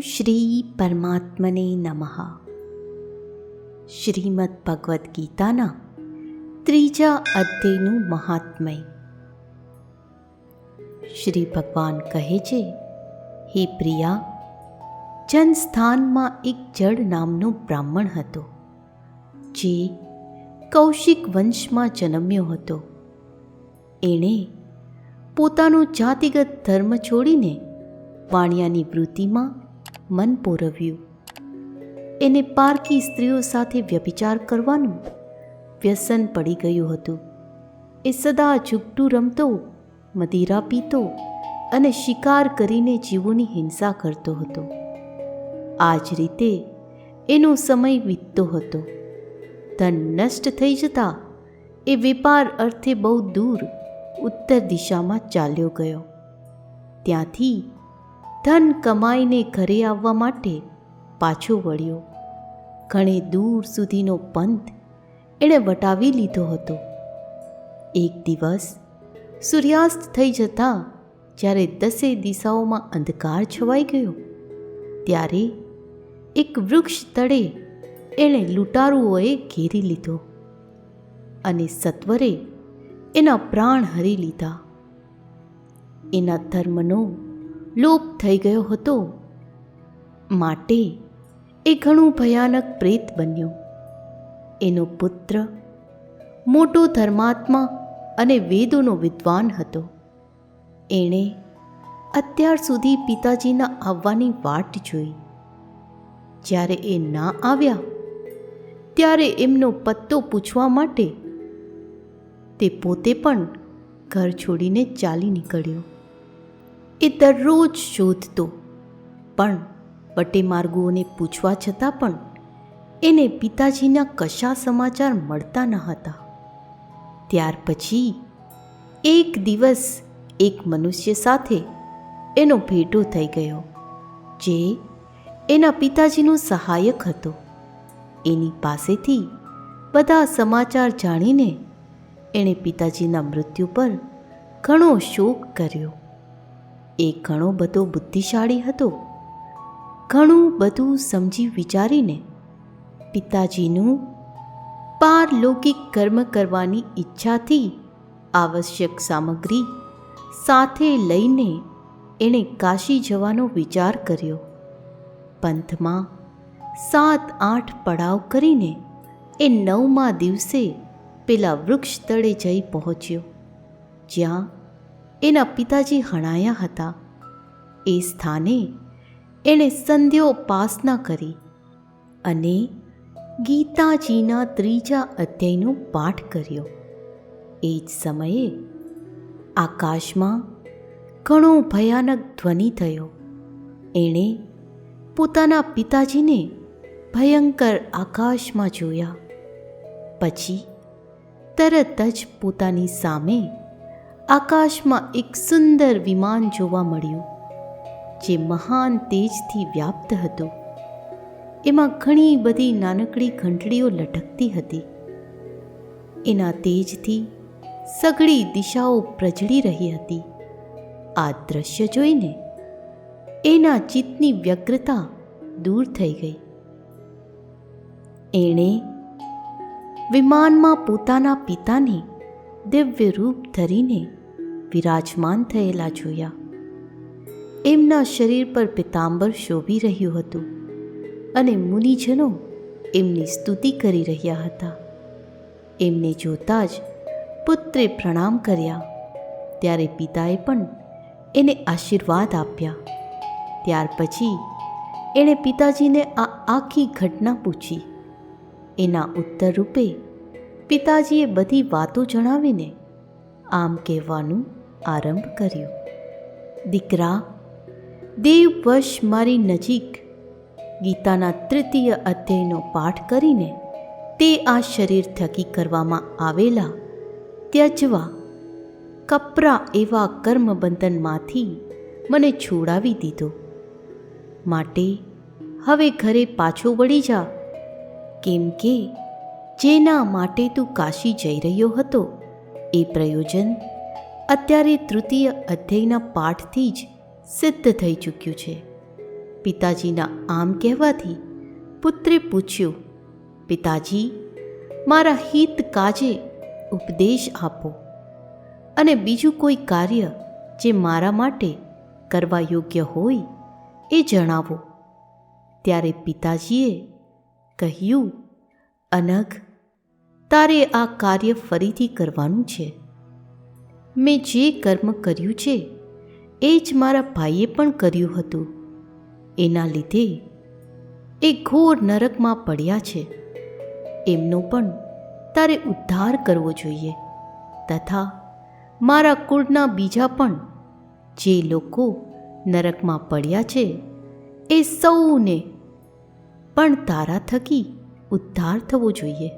શ્રી પરમાત્મને નમઃ. શ્રીમદ્ ભગવદ્ ગીતાના 3જા અધ્યાયનું મહાત્મય. શ્રી ભગવાન કહે છે, હે પ્રિયા, જનસ્થાનમાં એક જડ નામનો બ્રાહ્મણ હતો, જે કૌશિક વંશમાં જન્મ્યો હતો. એણે પોતાનો જાતિગત ધર્મ છોડીને વાણિયાની વૃત્તિમાં મન પોરવ્યું. એને પારકી સ્ત્રીઓ સાથે વ્યભિચાર કરવાનું વ્યસન પડી ગયું હતું. એ સદા ઝૂકટું રમતો, મદિરા પીતો અને શિકાર કરીને જીવોની હિંસા કરતો હતો. આ જ રીતે એનો સમય વીતતો હતો. ધન નષ્ટ થઈ જતાં એ વેપાર અર્થે બહુ દૂર ઉત્તર દિશામાં ચાલ્યો ગયો. ત્યાંથી ધન કમાઈને ઘરે આવવા માટે પાછો વળ્યો. ઘણે દૂર સુધીનો પંથ એણે વટાવી લીધો હતો. એક દિવસ સૂર્યાસ્ત થઈ જતાં જ્યારે 10 દિશાઓમાં અંધકાર છવાઈ ગયો, ત્યારે એક વૃક્ષ તળે એણે લૂંટારુઓએ ઘેરી લીધો અને સત્વરે એના પ્રાણ હરી લીધા. એના ધર્મનો લોપ થઈ ગયો હતો, માટે એ ઘણું ભયાનક પ્રેત બન્યો. એનો પુત્ર મોટો ધર્માત્મા અને વેદોનો વિદ્વાન હતો. એણે અત્યાર સુધી પિતાજીના આવવાની વાટ જોઈ. જ્યારે એ ના આવ્યા, ત્યારે એમનો પત્તો પૂછવા માટે તે પોતે પણ ઘર છોડીને ચાલી નીકળ્યો. એ દરરોજ શોધતો, પણ વટેમાર્ગોને પૂછવા છતાં પણ એને પિતાજીના કશા સમાચાર મળતા ન હતા. ત્યાર પછી એક દિવસ એક મનુષ્ય સાથે એનો ભેટો થઈ ગયો, જે એના પિતાજીનો સહાયક હતો. એની પાસેથી બધા સમાચાર જાણીને એણે પિતાજીના મૃત્યુ પર ઘણો શોક કર્યો. એ ઘણો બધો બુદ્ધિશાળી હતો. ઘણું બધું સમજી વિચારીને પિતાજીનું પારલૌકિક કર્મ કરવાની ઈચ્છાથી આવશ્યક સામગ્રી સાથે લઈને એણે કાશી જવાનો વિચાર કર્યો. પંથમાં 7-8 પડાવ કરીને એ 9મા દિવસે પેલા વૃક્ષ તળે જઈ પહોંચ્યો, જ્યાં એના પિતાજી હણાયા હતા. એ સ્થાને એણે સંધ્યોપાસના કરી અને ગીતાજીના 3જા અધ્યાયનો પાઠ કર્યો. એ જ સમયે આકાશમાં ઘણો ભયાનક ધ્વનિ થયો. એણે પોતાના પિતાજીને ભયંકર આકાશમાં જોયા. પછી તરત જ પોતાની સામે આકાશમાં એક સુંદર વિમાન જોવા મળ્યું, જે મહાન તેજથી વ્યાપ્ત હતું. એમાં ઘણી બધી નાનકડી ઘંટડીઓ લટકતી હતી. એના તેજથી સઘળી દિશાઓ પ્રજળી રહી હતી. આ દ્રશ્ય જોઈને એના ચિત્તની વ્યગ્રતા દૂર થઈ ગઈ. એણે વિમાનમાં પોતાના પિતાને દિવ્ય રૂપ ધરીને વિરાજમાન થયેલા જોયા. એમના શરીર પર પિતાંબર શોભી રહ્યું હતું અને મુનિજનો એમની સ્તુતિ કરી રહ્યા હતા. એમને જોતાં જ પુત્રે પ્રણામ કર્યા. ત્યારે પિતાએ પણ એને આશીર્વાદ આપ્યા. ત્યાર પછી એણે પિતાજીને આ આખી ઘટના પૂછી. એના ઉત્તર રૂપે પિતાજીએ બધી વાતો જણાવીને આમ કહેવાનું આરંભ કર્યું, દીકરા, દેવવશ મારી નજીક ગીતાના 3ય અધ્યાયનો પાઠ કરીને તે આ શરીર થકી કરવામાં આવેલા ત્યજવા કપરા એવા કર્મબંધનમાંથી મને છોડાવી દીધો. માટે હવે ઘરે પાછો વળી જા, કેમ કે જેના માટે તું કાશી જઈ રહ્યો હતો એ પ્રયોજન અત્યારે 3ય અધ્યાયના પાઠથી જ સિદ્ધ થઈ ચૂક્યું છે. પિતાજીના આમ કહેવાથી પુત્રે પૂછ્યું, પિતાજી, મારા હિત કાજે ઉપદેશ આપો અને બીજું કોઈ કાર્ય જે મારા માટે કરવા યોગ્ય હોય એ જણાવો. ત્યારે પિતાજીએ કહ્યું, અનઘ, તારે આ કાર્ય ફરીથી કરવાનું છે. મેં જે કર્મ કર્યું છે એ જ મારા ભાઈએ પણ કર્યું હતું. એના લીધે એ ઘોર નરકમાં પડ્યા છે. એમનો પણ તારે ઉદ્ધાર કરવો જોઈએ તથા મારા કુળના બીજા પણ જે લોકો નરકમાં પડ્યા છે એ સૌને પણ તારા થકી ઉદ્ધાર થવો જોઈએ.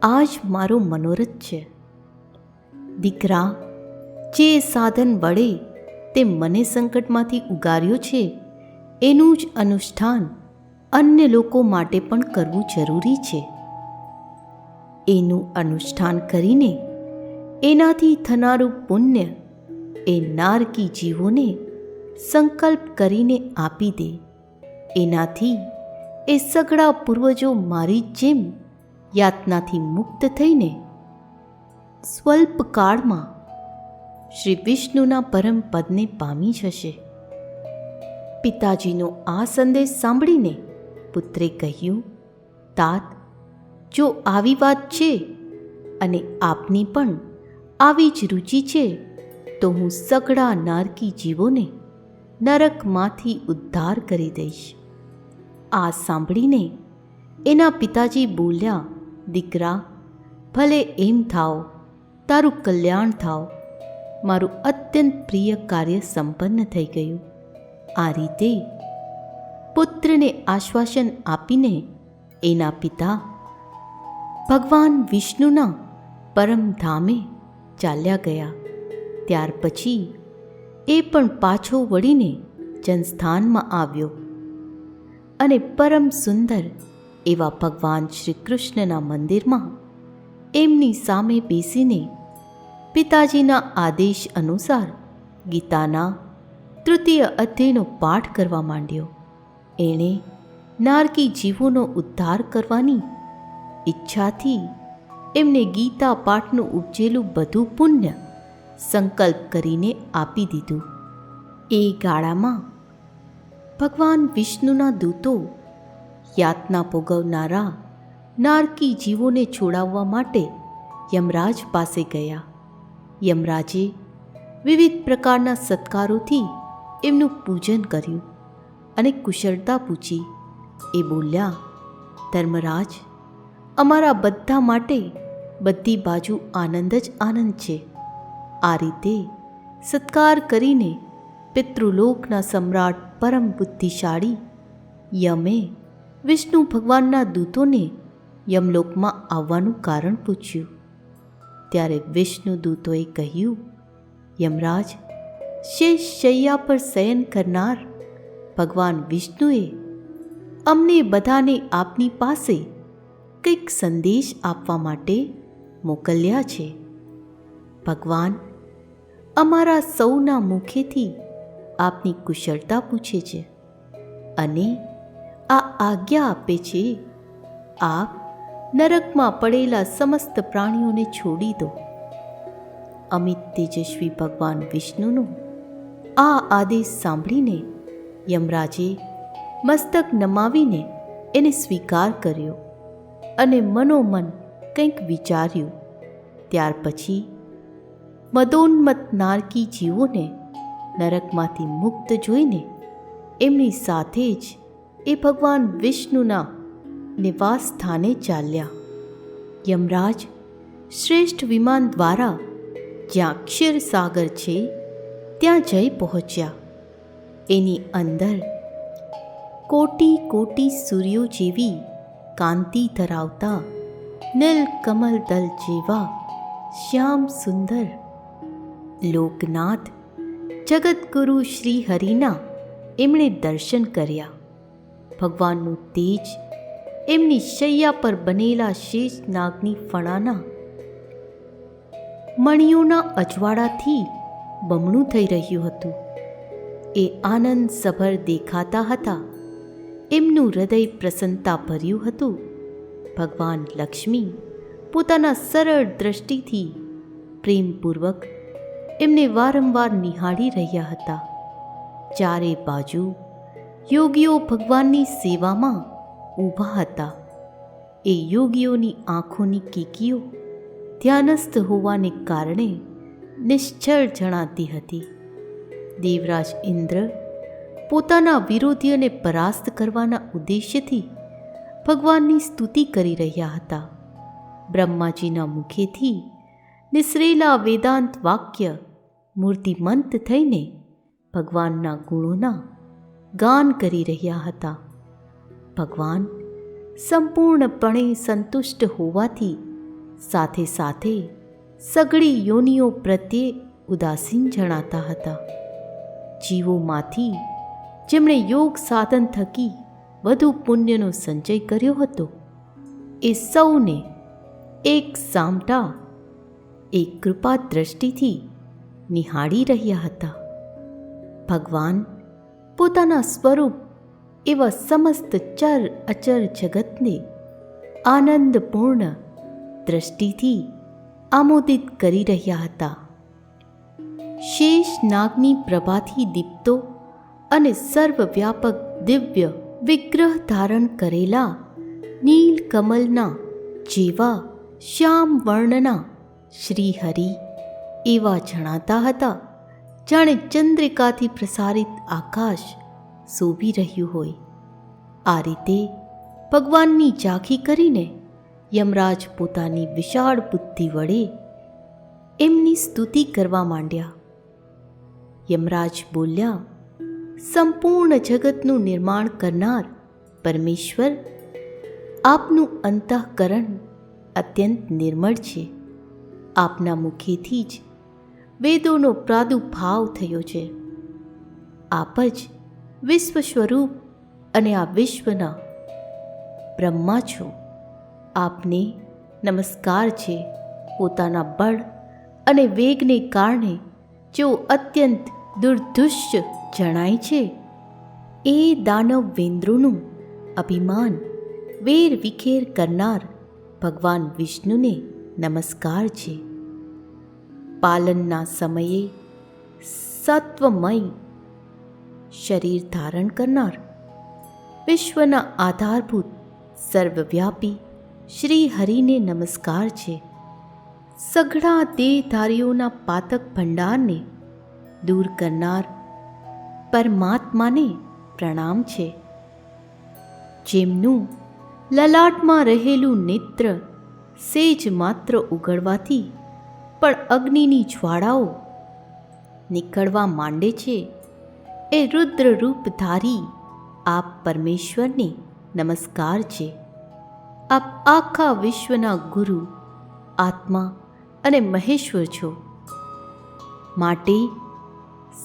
આ જ મારો મનોરથ છે. દીકરા, જે સાધન વડે તે મને સંકટમાંથી ઉગાર્યો છે એનું જ અનુષ્ઠાન અન્ય લોકો માટે પણ કરવું જરૂરી છે. એનું અનુષ્ઠાન કરીને એનાથી થનારું પુણ્ય એ નારકી જીવોને સંકલ્પ કરીને આપી દે. એનાથી એ સઘળા પૂર્વજો મારી જેમ યાતનાથી મુક્ત થઈને સ્વલ્પ કાળમાં શ્રી વિષ્ણુના પરમ પદને પામી જશે. પિતાજીનો આ સંદેશ સાંભળીને પુત્રે કહ્યું, તાત, જો આવી વાત છે અને આપની પણ આવી જ રુચિ છે તો હું સઘળા નારકી જીવોને નરકમાંથી ઉદ્ધાર કરી દઈશ. આ સાંભળીને એના પિતાજી બોલ્યા, દીકરા, ભલે એમ થાવ, તારું કલ્યાણ થાવ. મારું અત્યંત પ્રિય કાર્ય સંપન્ન થઈ ગયું. આ રીતે પુત્રને આશ્વાસન આપીને એના પિતા ભગવાન વિષ્ણુના પરમધામે ચાલ્યા ગયા. ત્યાર પછી એ પણ પાછો વળીને જનસ્થાનમાં આવ્યો અને પરમ સુંદર એવા ભગવાન શ્રી કૃષ્ણના મંદિરમાં એમની સામે બેસીને પિતાજીના આદેશ અનુસાર ગીતાના 3ય અધ્યાયનો પાઠ કરવા માંડ્યો. એણે નારકી જીવોનો ઉદ્ધાર કરવાની ઈચ્છાથી એમને ગીતા પાઠનું ઉપજેલું બધું પુણ્ય સંકલ્પ કરીને આપી દીધું. એ ગાળામાં ભગવાન વિષ્ણુના દૂતો યાતના ભોગવનારા નારકી જીવોને છોડાવવા માટે યમરાજ પાસે ગયા. યમરાજે વિવિધ પ્રકારના સત્કારોથી એમનું પૂજન કર્યું અને કુશળતા પૂછી. એ બોલ્યા, ધર્મરાજ, અમારા બધા માટે બધી બાજુ આનંદ જ આનંદ છે. આ રીતે સત્કાર કરીને પિતૃલોકના સમ્રાટ પરમ બુદ્ધિશાળી યમે વિષ્ણુ ભગવાનના દૂતોને યમલોકમાં આવવાનું કારણ પૂછ્યું. ત્યારે વિષ્ણુ દૂતોએ કહ્યું, યમરાજ, શેષ શૈયા પર શયન કરનાર ભગવાન વિષ્ણુએ અમને બધાને આપની પાસે કંઈક સંદેશ આપવા માટે મોકલ્યા છે. ભગવાન અમારા સૌના મુખેથી આપની કુશળતા પૂછે છે અને આ આજ્ઞા આપે છે, આપ નરકમાં પડેલા સમસ્ત પ્રાણીઓને છોડી દો. અમિત તેજસ્વી ભગવાન વિષ્ણુનો આ આદેશ સાંભળીને યમરાજે મસ્તક નમાવીને એને સ્વીકાર કર્યો અને મનોમન કંઈક વિચાર્યું. ત્યાર પછી મદોન્મત નારકી જીવોને નરકમાંથી મુક્ત જોઈને એમની સાથે જ એ ભગવાન વિષ્ણુના નિવાસ સ્થાને ચાલ્યા. યમરાજ શ્રેષ્ઠ વિમાન દ્વારા જ્યાં ક્ષીરસાગર છે ત્યાં જઈ પહોંચ્યા. એની અંદર કોટી કોટી સૂર્યો જેવી કાંતિ ધરાવતા નીલકમલ દલ જેવા શ્યામ સુંદર લોકનાથ જગતગુરુ શ્રી હરિના એમણે દર્શન કર્યા. ભગવાનનું તેજ એમની શૈયા પર બનેલા શેષ નાગની ફણાના મણિયોના અજવાળાથી બમણું થઈ રહ્યું હતું. એ આનંદસભર દેખાતા હતા. એમનું હૃદય પ્રસન્નતા ભર્યું હતું. ભગવાન લક્ષ્મી પોતાના સરળ દ્રષ્ટિથી પ્રેમપૂર્વક એમને વારંવાર નિહાળી રહ્યા હતા. ચારે બાજુ યોગીઓ ભગવાનની સેવામાં ઊભા હતા. એ યોગીઓની આંખોની કીકીઓ ધ્યાનસ્થ હોવાને કારણે નિશ્ચળ જણાતી હતી. દેવરાજ ઇન્દ્ર પોતાના વિરોધીઓને પરાસ્ત કરવાના ઉદ્દેશ્યથી ભગવાનની સ્તુતિ કરી રહ્યા હતા. બ્રહ્માજીના મુખેથી નિસરેલા વેદાંત વાક્ય મૂર્તિમંત થઈને ભગવાનના ગુણોના ગાન કરી રહ્યા હતા. ભગવાન સંપૂર્ણપણે સંતુષ્ટ હોવાથી સાથે સાથે સઘળી યોનિઓ પ્રત્યે ઉદાસીન જણાતા હતા. જીવોમાંથી જેમણે યોગ સાધન થકી વધુ પુણ્યનો સંચય કર્યો હતો એ સૌને એક સામટા એક કૃપા દ્રષ્ટિથી નિહાળી રહ્યા હતા. ભગવાન પોતાના સ્વરૂપ એવા સમસ્ત ચર અચર જગતને આનંદપૂર્ણ દ્રષ્ટિથી આમોદિત કરી રહ્યા હતા. શેષ નાગની પ્રભાથી દીપતો અને સર્વવ્યાપક દિવ્ય વિગ્રહ ધારણ કરેલા નીલકમલના જેવા શ્યામ વર્ણના શ્રી હરિ એવા જણાતા હતા, જાણે ચંદ્રિકાથી પ્રસારિત આકાશ શોભી રહ્યું હોય. આ રીતે ભગવાનની ઝાંખી કરીને યમરાજ પોતાની વિશાળ બુદ્ધિ વડે એમની સ્તુતિ કરવા માંડ્યા. યમરાજ બોલ્યા, સંપૂર્ણ જગતનું નિર્માણ કરનાર પરમેશ્વર, આપનું અંતઃકરણ અત્યંત નિર્મળ છે. આપના મુખેથી જ વેદોનો પ્રાદુર્ભાવ થયો છે. આપ જ વિશ્વ સ્વરૂપ અને આ વિશ્વના બ્રહ્મા છો. આપને નમસ્કાર છે. પોતાના બળ અને વેગને કારણે જેઓ અત્યંત દુર્ધુષ્ય જણાય છે એ દાનવેન્દ્રોનું અભિમાન વેર વિખેર કરનાર ભગવાન વિષ્ણુને નમસ્કાર છે. પાલનના સમયે સત્વમય શરીર ધારણ કરનાર વિશ્વના આધારભૂત સર્વવ્યાપી શ્રી હરિને નમસ્કાર છે. સઘળા દેહધારીઓના પાતક ભંડારને દૂર કરનાર પરમાત્માને પ્રણામ છે. જેમનું લલાટમાં રહેલું નેત્ર સેજ માત્ર ઉગડવાથી પણ અગ્નિની જ્વાળાઓ નીકળવા માંડે છે, એ રુદ્ર રૂપધારી આપ પરમેશ્વરને નમસ્કાર છે. આપ આખા વિશ્વના ગુરુ, આત્મા અને મહેશ્વર છો. માટે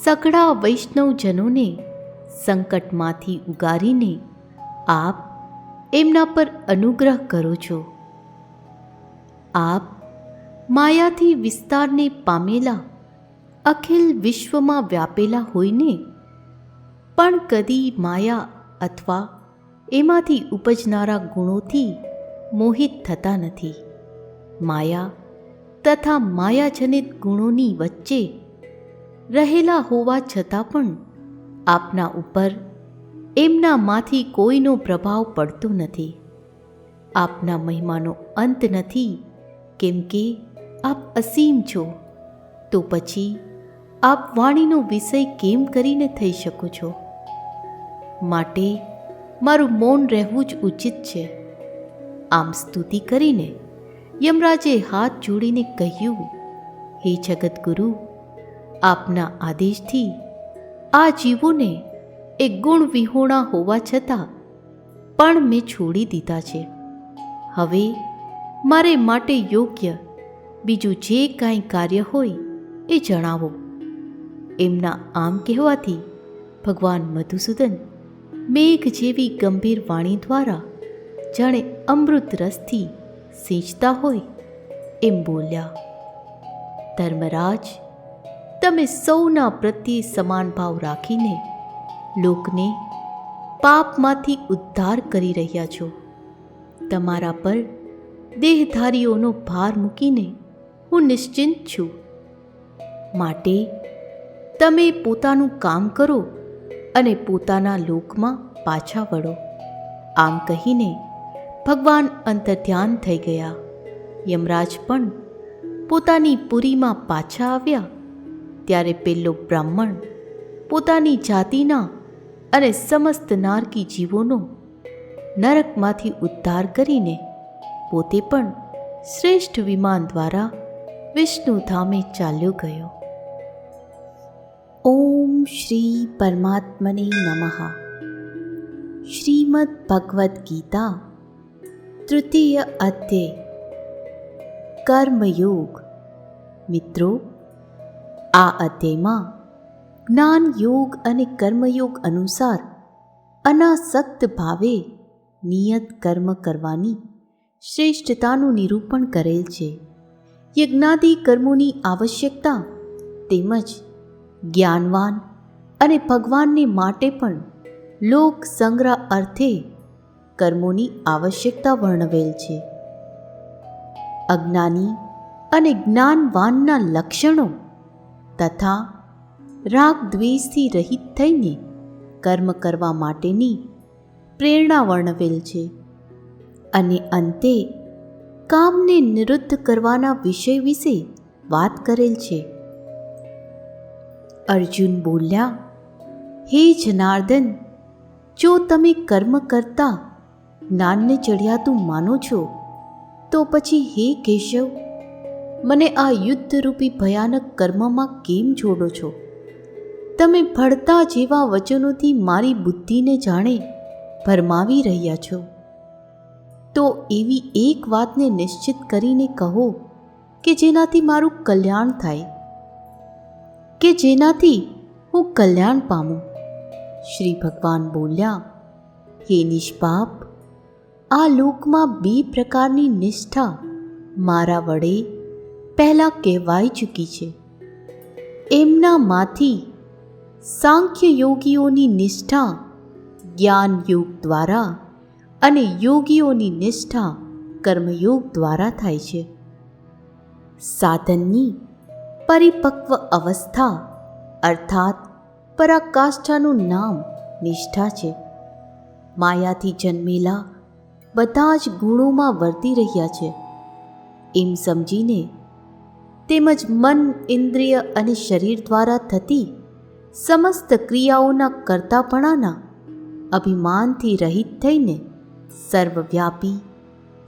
સઘળા વૈષ્ણવજનોને સંકટમાંથી ઉગારીને આપ એમના પર અનુગ્રહ કરો છો. આપ માયાથી વિસ્તારને પામેલા અખિલ વિશ્વમાં વ્યાપેલા હોઈને પણ કદી માયા અથવા એમાંથી ઉપજનારા ગુણોથી મોહિત થતા નથી. માયા તથા માયાજનિત ગુણોની વચ્ચે રહેલા હોવા છતાં પણ આપના ઉપર એમનામાંથી કોઈનો પ્રભાવ પડતો નથી. આપના મહિમાનો અંત નથી, કેમ કે આપ અસીમ છો. તો પછી આપ વાણીનો વિષય કેમ કરીને થઈ શકો છો? માટે મારું મૌન રહેવું જ ઉચિત છે. આમ સ્તુતિ કરીને યમરાજે હાથ જોડીને કહ્યું, હે જગતગુરુ, આપના આદેશથી આ જીવોને એ ગુણ વિહોણા હોવા છતાં પણ મેં છોડી દીધા છે. હવે મારે માટે યોગ્ય બીજું જે કાંઈ કાર્ય હોય એ જણાવો. એમના આમ કહેવાથી ભગવાન મધુસૂદન મેઘ જેવી ગંભીર વાણી દ્વારા જાણે અમૃત રસથી સિંચતા હોય એમ બોલ્યા, ધર્મરાજ, તમે સૌના પ્રત્યે સમાન ભાવ રાખીને લોકને પાપમાંથી ઉદ્ધાર કરી રહ્યા છો. તમારા પર દેહધારીઓનો ભાર મૂકીને હું નિશ્ચિંત છું. માટે તમે પોતાનું કામ કરો અને પોતાના લોકમાં પાછા વળો. આમ કહીને ભગવાન અંતર્ધ્યાન થઈ ગયા. યમરાજ પણ પોતાની પુરીમાં પાછા આવ્યા ત્યારે પેલો બ્રાહ્મણ પોતાની જાતિના અને સમસ્ત નારકી જીવોનો નરકમાંથી ઉદ્ધાર કરીને પોતે પણ શ્રેષ્ઠ વિમાન દ્વારા વિષ્ણુ ધામે ચાલ્યો ગયો. ઓમ શ્રી પરમાત્મને નમઃ. શ્રીમદ્ ભગવદ્ ગીતા તૃતીય અધ્યાય કર્મયોગ. મિત્રો, આ અધ્યાયમાં જ્ઞાન યોગ અને કર્મયોગ અનુસાર અનાસક્ત ભાવે નિયત કર્મ કરવાની શ્રેષ્ઠતાનું નિરૂપણ કરેલ છે. યજ્ઞાદિ કર્મોની આવશ્યકતા તેમજ જ્ઞાનવાન અને ભગવાનને માટે પણ લોક સંગ્રહ અર્થે કર્મોની આવશ્યકતા વર્ણવેલ છે. અજ્ઞાની અને જ્ઞાનવાનના લક્ષણો તથા રાગ દ્વેષથી રહિત થઈને કર્મ કરવા માટેની પ્રેરણા વર્ણવેલ છે. અને અંતે કામને નિરુદ્ધ કરવાના વિષય વિશે વાત કરેલ છે. અર્જુન બોલ્યા, હે જનાર્દન, જો તમે કર્મ કરતા જ્ઞાનને ચડિયાતું માનો છો તો પછી હે કેશવ, મને આ યુદ્ધરૂપી ભયાનક કર્મમાં કેમ જોડો છો? તમે ભળતા જેવા વચનોથી મારી બુદ્ધિને જાણે ભરમાવી રહ્યા છો. તો એવી એક વાતને નિશ્ચિત કરીને કહો કે જેનાથી મારું કલ્યાણ થાય, કે જેનાથી હું કલ્યાણ પામું. શ્રી ભગવાન બોલ્યા, હે નિષ્પાપ, આ લોકમાં 2 પ્રકારની નિષ્ઠા મારા વડે પહેલાં કહેવાઈ ચૂકી છે. એમનામાંથી સાંખ્ય યોગીઓની નિષ્ઠા જ્ઞાન યોગ દ્વારા અને યોગીઓની નિષ્ઠા કર્મયોગ દ્વારા થાય છે. સાધનની પરિપક્વ અવસ્થા અર્થાત પરાકાષ્ઠાનું નામ નિષ્ઠા છે. માયાથી જન્મેલા બધા જ ગુણોમાં વર્તી રહ્યા છે એમ સમજીને તેમજ મન, ઇન્દ્રિય અને શરીર દ્વારા થતી સમસ્ત ક્રિયાઓના કર્તાપણાના અભિમાનથી રહિત થઈને સર્વવ્યાપી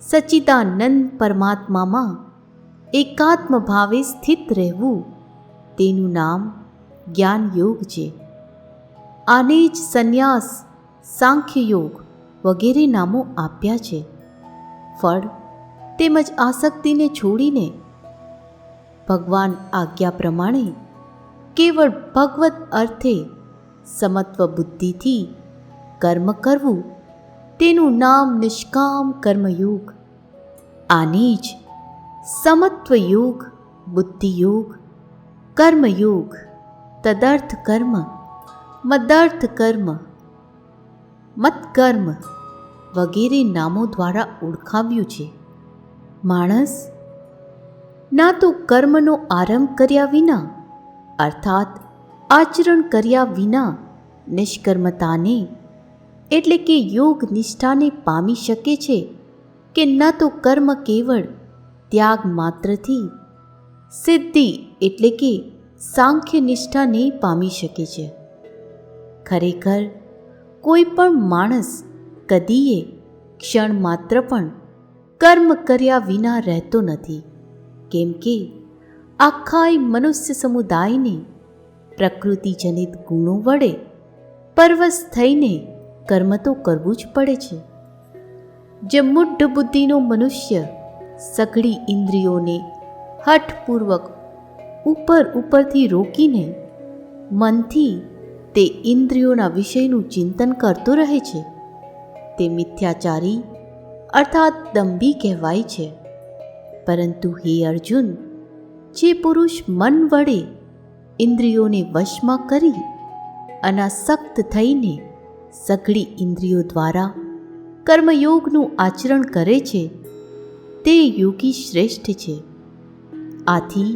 સચ્ચિદાનંદ પરમાત્મામાં એકાત્મ ભાવે સ્થિત રહેવું, તેનું નામ જ્ઞાન યોગ છે. આને જ સંન્યાસ, સાંખ્ય યોગ વગેરે નામો આપ્યા છે. ફળ તેમજ આસક્તિને છોડીને ભગવાન આજ્ઞા પ્રમાણે કેવળ ભગવત અર્થે સમત્વ બુદ્ધિથી કર્મ કરવું, તેનું નામ નિષ્કામ કર્મયોગ. આને જ સમત્વ યોગ, બુદ્ધિયોગ, કર્મયોગ, તદર્થ કર્મ, મદર્થ કર્મ, મત્કર્મ વગેરે નામો દ્વારા ઓળખાવ્યું છે. માણસ ના તો કર્મનો આરંભ કર્યા વિના અર્થાત આચરણ કર્યા વિના નિષ્કર્મતાને એટલે કે યોગ નિષ્ઠાને પામી શકે છે, કે ન તો કર્મ કેવળ ત્યાગ માત્રથી સિદ્ધિ એટલે કે સાંખ્ય નિષ્ઠાને પામી શકે છે. ખરેખર કોઈ પણ માણસ કદીએ ક્ષણ માત્ર પણ કર્મ કર્યા વિના રહેતો નથી, કેમ કે આખાય મનુષ્ય સમુદાયને પ્રકૃતિજનિત ગુણો વડે પરવશ થઈને કર્મ તો કરવું જ પડે છે. જે મુઢ બુદ્ધિનો મનુષ્ય સઘળી ઇન્દ્રિયોને હઠપૂર્વક ઉપરથી રોકીને મનથી તે ઇન્દ્રિયોના વિષયનું ચિંતન કરતો રહે છે, તે મિથ્યાચારી અર્થાત દંભી કહેવાય છે. પરંતુ હે અર્જુન, જે પુરુષ મન વડે ઇન્દ્રિયોને વશમાં કરી અનાસક્ત થઈને સઘળી ઇન્દ્રિયો દ્વારા કર્મયોગનું આચરણ કરે છે તે યોગી શ્રેષ્ઠ છે. આથી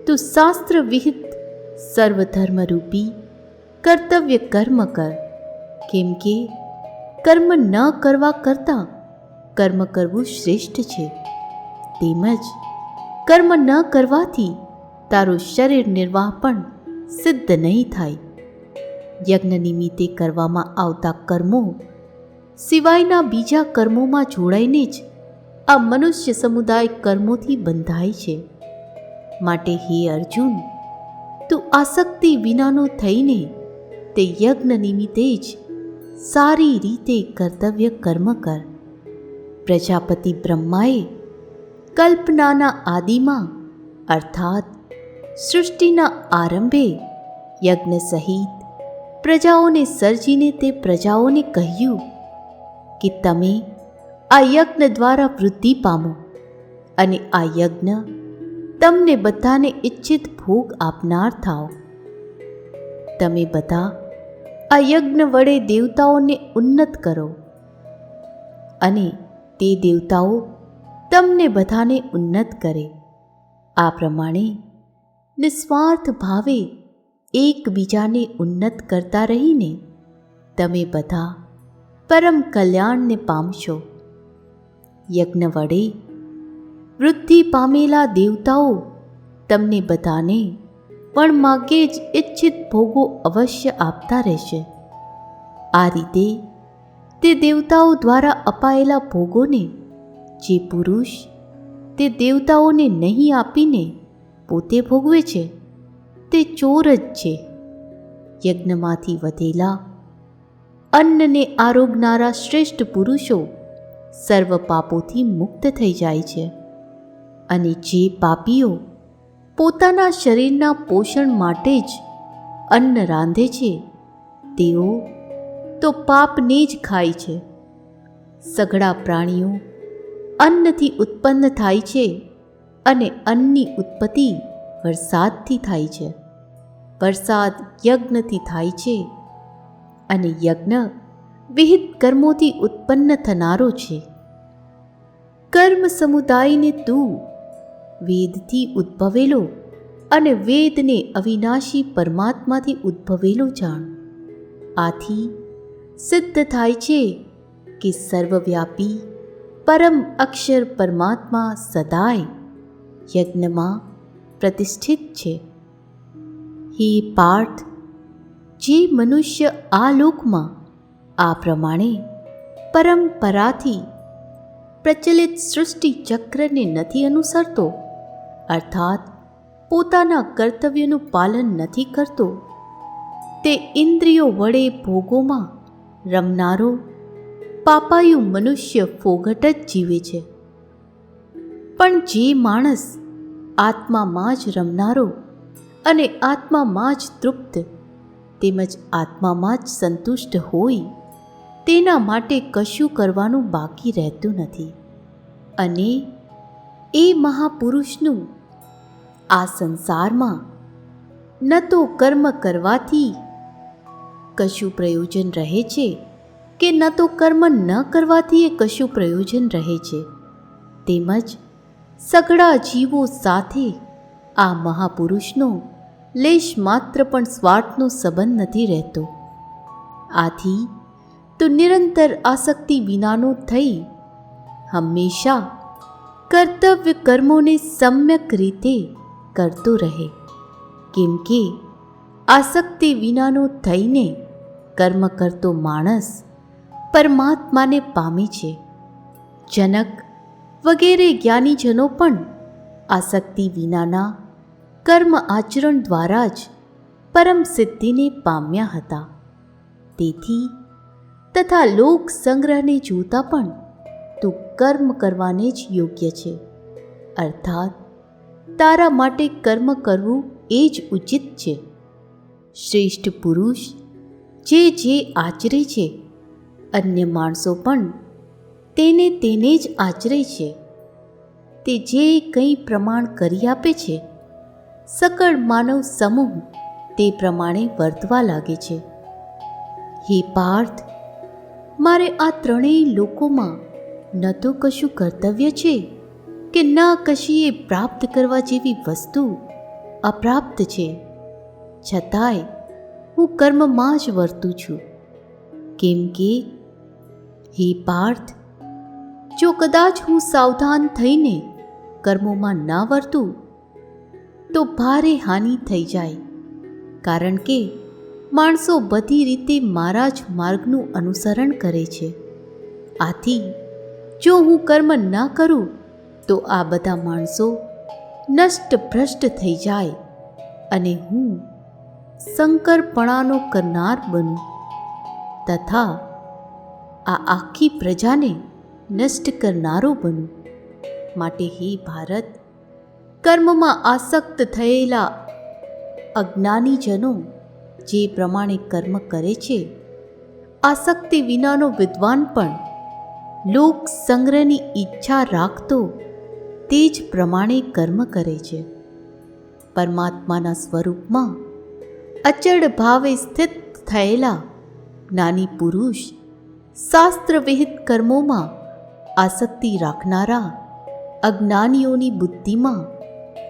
તું શાસ્ત્ર વિહિત સર્વધર્મરૂપી કર્તવ્ય કર્મ કર, કેમ કે કર્મ ન કરવા કરતાં કર્મ કરવું શ્રેષ્ઠ છે. તેમજ કર્મ ન કરવાથી તારું શરીર નિર્વાહ પણ સિદ્ધ નહીં થાય. યજ્ઞ નિમિત્તે કરવામાં આવતા કર્મો સિવાયના બીજા કર્મોમાં જોડાઈને જ આ મનુષ્ય સમુદાય કર્મોથી બંધાય છે. માટે હે અર્જુન, તું આસક્તિ વિનાનો થઈને તે યજ્ઞ નિમિત્તે જ સારી રીતે કર્તવ્ય કર્મ કર. પ્રજાપતિ બ્રહ્માએ કલ્પનાના આદિમાં અર્થાત સૃષ્ટિના આરંભે યજ્ઞ સહિત પ્રજાઓને સર્જીને તે પ્રજાઓને કહ્યું કે તમે આ યજ્ઞ દ્વારા વૃદ્ધિ પામો અને આ યજ્ઞ તમને બધાને ઇચ્છિત ભોગ આપનાર થાઓ. તમે બધા આ યજ્ઞ વડે દેવતાઓને ઉન્નત કરો અને તે દેવતાઓ તમને બધાને ઉન્નત કરે. આ પ્રમાણે નિસ્વાર્થ ભાવે એકબીજાને ઉન્નત કરતા રહીને તમે બધા પરમ કલ્યાણને પામશો. યજ્ઞ વડે વૃદ્ધિ પામેલા દેવતાઓ તમને બધાને પણ માગે જ ઇચ્છિત ભોગો અવશ્ય આપતા રહેશે. આ રીતે તે દેવતાઓ દ્વારા અપાયેલા ભોગોને જે પુરુષ તે દેવતાઓને નહીં આપીને પોતે ભોગવે છે તે ચોર જ છે. યજ્ઞમાંથી વધેલા અન્નને આરોગનારા શ્રેષ્ઠ પુરુષો સર્વ પાપોથી મુક્ત થઈ જાય છે. અને જે પાપીઓ પોતાના શરીરના પોષણ માટે જ અન્ન રાંધે છે તેઓ તો પાપને જ ખાય છે. સઘળા પ્રાણીઓ અન્નથી ઉત્પન્ન થાય છે અને અન્નની ઉત્પત્તિ વરસાદથી થાય છે. વરસાદ યજ્ઞથી થાય છે અને યજ્ઞ વિહિત કર્મોથી ઉત્પન્ન થનારો છે. કર્મ સમુદાયને તું વેદથી ઉદ્ભવેલો અને વેદને અવિનાશી પરમાત્માથી ઉદ્ભવેલો જાણ. આથી સિદ્ધ થાય છે કે સર્વવ્યાપી પરમ અક્ષર પરમાત્મા સદાય યજ્ઞમાં પ્રતિષ્ઠિત છે. હે પાર્થ, જે મનુષ્ય આ લોકમાં આ પ્રમાણે પરંપરાથી પ્રચલિત સૃષ્ટિ ચક્રને નથી અનુસરતો, અર્થાત પોતાના કર્તવ્યનું પાલન નથી કરતો, તે ઇન્દ્રિયો વડે ભોગોમાં રમનારો પાપાયુ મનુષ્ય ફોગટ જ જીવે છે. પણ જે માણસ આત્મામાં જ રમનારો અને આત્મામાં જ તૃપ્ત તેમજ આત્મામાં જ સંતુષ્ટ હોય તેના માટે કશું કરવાનું બાકી રહેતું નથી. અને એ મહાપુરુષનું આ સંસારમાં ન તો કર્મ કરવાથી કશું પ્રયોજન રહે છે કે ન તો કર્મ ન કરવાથી એ કશું પ્રયોજન રહે છે. તેમજ સઘળા જીવો સાથે આ મહાપુરુષનો લેશ માત્ર પણ સ્વાર્થનો સંબંધ નથી રહેતો. આથી તો નિરંતર આસક્તિ વિનાનો થઈ હંમેશા કર્તવ્ય કર્મોને સમ્યક રીતે કરતો રહે. કેમ કે આસક્તિ વિનાનો થઈને કર્મ કરતો માણસ પરમાત્માને પામે છે. જનક વગેરે જ્ઞાનીજનો પણ આસક્તિ વિનાના કર્મ આચરણ દ્વારા જ પરમ સિદ્ધિને પામ્યા હતા. તેથી તથા લોક સંગ્રહને જોતા પણ તું કર્મ કરવાને જ યોગ્ય છે. અર્થાત તારા માટે કર્મ કરવું એ જ ઉચિત છે. શ્રેષ્ઠ પુરુષ જે આચરે છે અન્ય માણસો પણ તેને જ આચરે છે. તે જે કંઈ પ્રમાણ કરી આપે છે સકળ માનવ સમૂહ તે પ્રમાણે વર્તવા લાગે છે. હે પાર્થ, મારે આ ત્રણેય લોકોમાં ન તો કશું કર્તવ્ય છે કે ન કશીએ પ્રાપ્ત કરવા જેવી વસ્તુ અપ્રાપ્ત છે, છતાંય હું કર્મમાં જ વર્તું છું. કેમ કે હે પાર્થ, જો કદાચ હું સાવધાન થઈને કર્મોમાં ના વર્તું તો ભારે હાનિ થઈ જાય, કારણ કે માણસો બધી રીતે મારા જ માર્ગનું અનુસરણ કરે છે. આથી જો હું કર્મ ના કરું તો આ બધા માણસો નષ્ટ ભ્રષ્ટ થઈ જાય અને હું સંકરપણાનો કરનાર બનું તથા આ આખી પ્રજાને નષ્ટ કરનારો બનું. માટે હે ભારત, કર્મમાં આસક્ત થયેલા અજ્ઞાનીજનો જે પ્રમાણે કર્મ કરે છે, આસક્તિ વિનાનો વિદ્વાન પણ લોક સંગ્રહની ઈચ્છા રાખતો તે જ પ્રમાણે કર્મ કરે છે. પરમાત્માના સ્વરૂપમાં અચળ ભાવે સ્થિત થયેલા જ્ઞાની પુરુષ શાસ્ત્રવિહિત કર્મોમાં આસક્તિ રાખનારા અજ્ઞાનીઓની બુદ્ધિમાં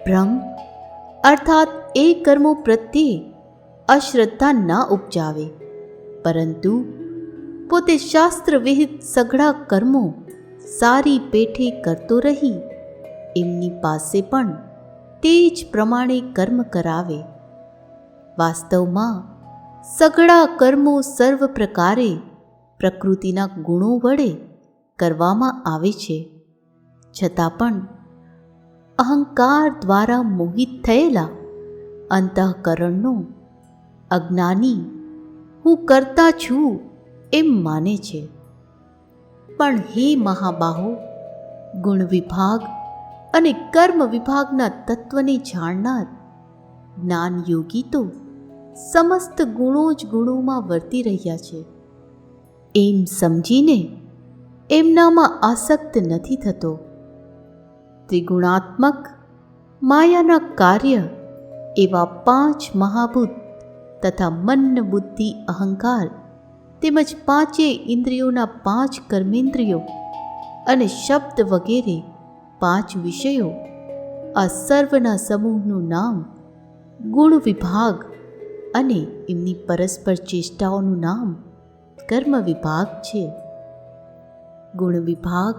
ભ્રમ અર્થાત એ કર્મો પ્રત્યે અશ્રદ્ધા ના ઉપજાવે, પરંતુ પોતે શાસ્ત્રવિહિત સઘળા કર્મો સારી પેઠે કરતો રહી એમની પાસે પણ તે જ પ્રમાણે કર્મ કરાવે. વાસ્તવમાં સઘળા કર્મો સર્વ પ્રકારે પ્રકૃતિના ગુણો વડે કરવામાં આવે છે, છતાં પણ અહંકાર દ્વારા મોહિત થયેલા અંતઃકરણનો અજ્ઞાની હું કરતા છું એમ માને છે. પણ હે મહાબાહો, ગુણ વિભાગ અને કર્મ વિભાગના તત્વને જાણનાર જ્ઞાન યોગી તો સમસ્ત ગુણો જ ગુણોમાં વર્તી રહ્યા છે એમ સમજીને એમનામાં આસક્ત નથી થતો. ત્રિગુણાત્મક માયાના કાર્ય એવા 5 મહાભૂત તથા મન બુદ્ધિ અહંકાર તેમજ 5 ઇન્દ્રિયોના 5 કર્મેન્દ્રિયો અને શબ્દ વગેરે 5 વિષયો, આ સર્વના સમૂહનું નામ ગુણ વિભાગ અને એમની પરસ્પર ચેષ્ટાઓનું નામ કર્મ વિભાગ છે. ગુણ વિભાગ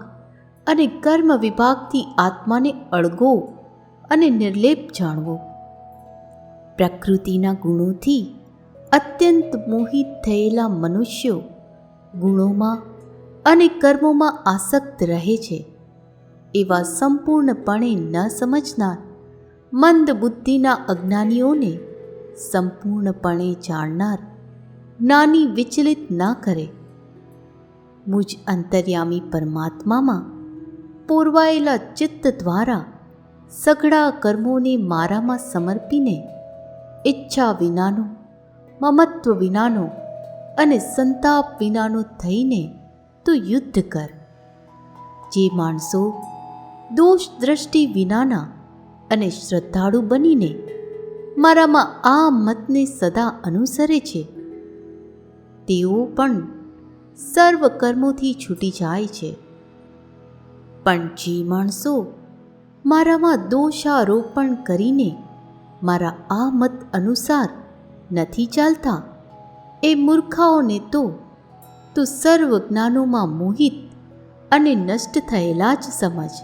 અને કર્મ વિભાગથી આત્માને અળગો અને નિર્લેપ જાણવો. પ્રકૃતિના ગુણોથી અત્યંત મોહિત થયેલા મનુષ્યો ગુણોમાં અને કર્મોમાં આસક્ત રહે છે એવા સંપૂર્ણપણે ન સમજનાર મંદ બુદ્ધિના અજ્ઞાનીઓને સંપૂર્ણપણે જાણનાર જ્ઞાની વિચલિત ના કરે. મુજ અંતર્યામી પરમાત્મામાં પૂરવાયેલા ચિત્ત દ્વારા સઘળા કર્મોને મારામાં સમર્પીને ઈચ્છા વિનાનો, મમત્વ વિનાનો અને સંતાપ વિનાનો થઈને તું યુદ્ધ કર. જે માણસો દોષ દ્રષ્ટિ વિનાના અને શ્રદ્ધાળુ બનીને મારામાં આ મતને સદા અનુસરે છે, તેઓ પણ સર્વ કર્મોથી છૂટી જાય છે. પણ જે માણસો મારામાં દોષારોપણ કરીને મારા આ મત અનુસાર નથી ચાલતા, એ મૂર્ખાઓને તો તું સર્વ જ્ઞાનોમાં મોહિત અને નષ્ટ થયેલા જ સમજ.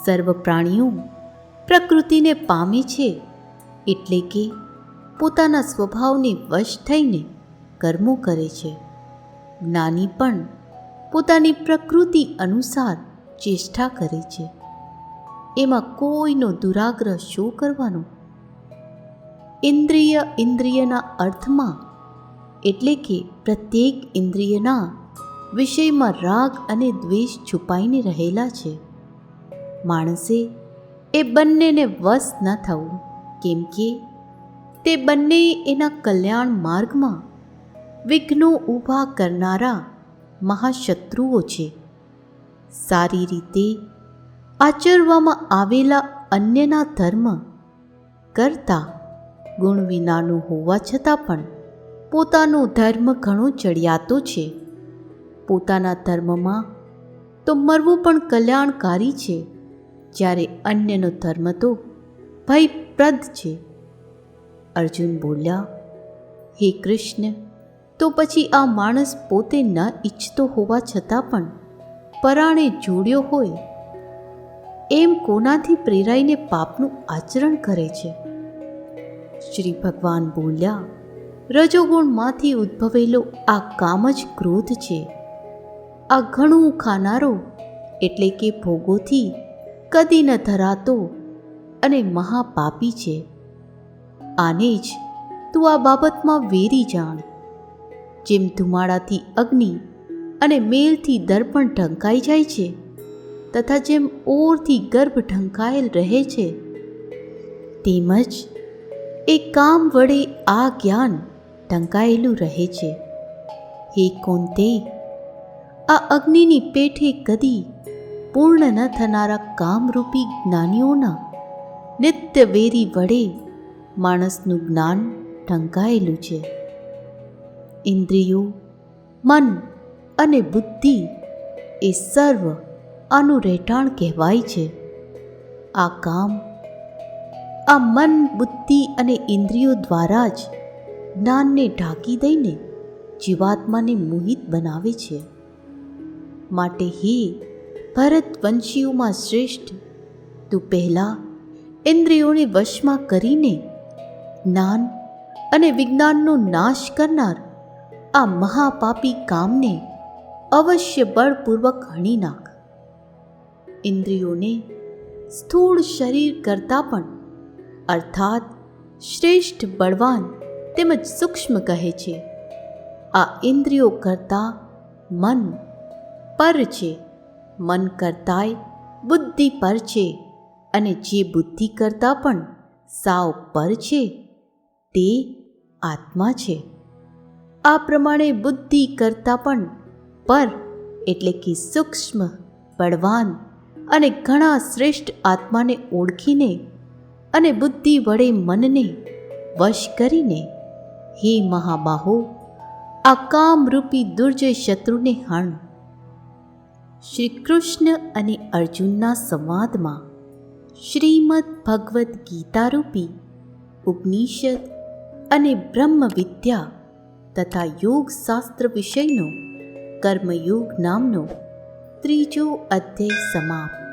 સર્વ પ્રાણીઓ પ્રકૃતિને પામે છે એટલે કે પોતાના સ્વભાવને વશ થઈને કર્મો કરે છે. જ્ઞાની પણ પોતાની પ્રકૃતિ અનુસાર ચેષ્ટા કરે છે. એમાં કોઈનો દુરાગ્રહ શો કરવાનો? ઇન્દ્રિયના અર્થમાં એટલે કે પ્રત્યેક ઇન્દ્રિયના વિષયમાં રાગ અને દ્વેષ છુપાઈને રહેલા છે. માણસે એ બંનેને વશ ન થવું, કેમ કે તે બંને એના કલ્યાણ માર્ગમાં વિઘ્નો ઊભા કરનારા મહાશત્રુઓ છે. સારી રીતે આચરવામાં આવેલા અન્યના ધર્મ કરતા ગુણ વિનાનું હોવા છતાં પણ પોતાનો ધર્મ ઘણો ચડિયાતો છે. પોતાના ધર્મમાં તો મરવું પણ કલ્યાણકારી છે, જ્યારે અન્યનો ધર્મ તો ભયપ્રદ છે. અર્જુન બોલ્યા, હે કૃષ્ણ, તો પછી આ માણસ પોતે ન ઈચ્છતો હોવા છતાં પણ પરાણે જોડ્યો હોય એમ કોનાથી પ્રેરાઈને પાપનું આચરણ કરે છે? શ્રી ભગવાન બોલ્યા, રજોગુણમાંથી ઉદ્ભવેલો આ કામ જ ક્રોધ છે. આ ઘણું ખાનારો એટલે કે ભોગોથી કદી ન ધરાતો અને મહાપાપી છે. આને જ તું આ બાબતમાં વેરી જાણ. જેમ ધુમાડાથી અગ્નિ અને મેલથી દર્પણ ઢંકાઈ જાય છે, તથા જેમ ઓરથી ગર્ભ ઢંકાયેલ રહે છે, તેમજ એ કામ વડે આ જ્ઞાન ઢંકાયેલું રહે છે. હે કૌંતેય, આ અગ્નિની પેઠે કદી પૂર્ણ ન થનારા કામરૂપી જ્ઞાનીઓના નિત્ય વેરી વડે માણસનું જ્ઞાન ઢંકાયેલું છે. ઇન્દ્રિયો, મન અને બુદ્ધિ એ સર્વ આનું રહેઠાણ કહેવાય છે. આ કામ આ મન, બુદ્ધિ અને ઇન્દ્રિયો દ્વારા જ જ્ઞાનને ઢાંકી દઈને જીવાત્માને મોહિત બનાવે છે. માટે હે ભરતવંશીઓમાં શ્રેષ્ઠ, તું પહેલાં ઇન્દ્રિયોને વશમાં કરીને જ્ઞાન અને વિજ્ઞાનનો નાશ કરનાર આ મહાપાપી કામને અવશ્ય બળપૂર્વક હણી નાખ. ઇન્દ્રિયોને સ્થૂળ શરીર કરતાં પણ અર્થાત શ્રેષ્ઠ, બળવાન તેમજ સૂક્ષ્મ કહે છે. આ ઇન્દ્રિયો કરતાં મન પર છે, મન કરતાંય બુદ્ધિ પર છે, અને જે બુદ્ધિ કરતાં પણ સાવ પર છે તે આત્મા છે. આ પ્રમાણે બુદ્ધિ કરતાં પણ પર એટલે કે સૂક્ષ્મ, બળવાન અને ઘણા શ્રેષ્ઠ આત્માને ઓળખીને અને બુદ્ધિ વડે મનને વશ કરીને, હે મહાબાહો, આ કામરૂપી દુર્જય શત્રુને હણ. શ્રી કૃષ્ણ અને અર્જુનના સંવાદમાં શ્રીમદ્ ભગવદ્ ગીતા રૂપી ઉપનિષદ અને બ્રહ્મ વિદ્યા તથા યોગશાસ્ત્ર વિષયનો કર્મયોગ નામનો ત્રીજો અધ્યાય સમાપ્ત.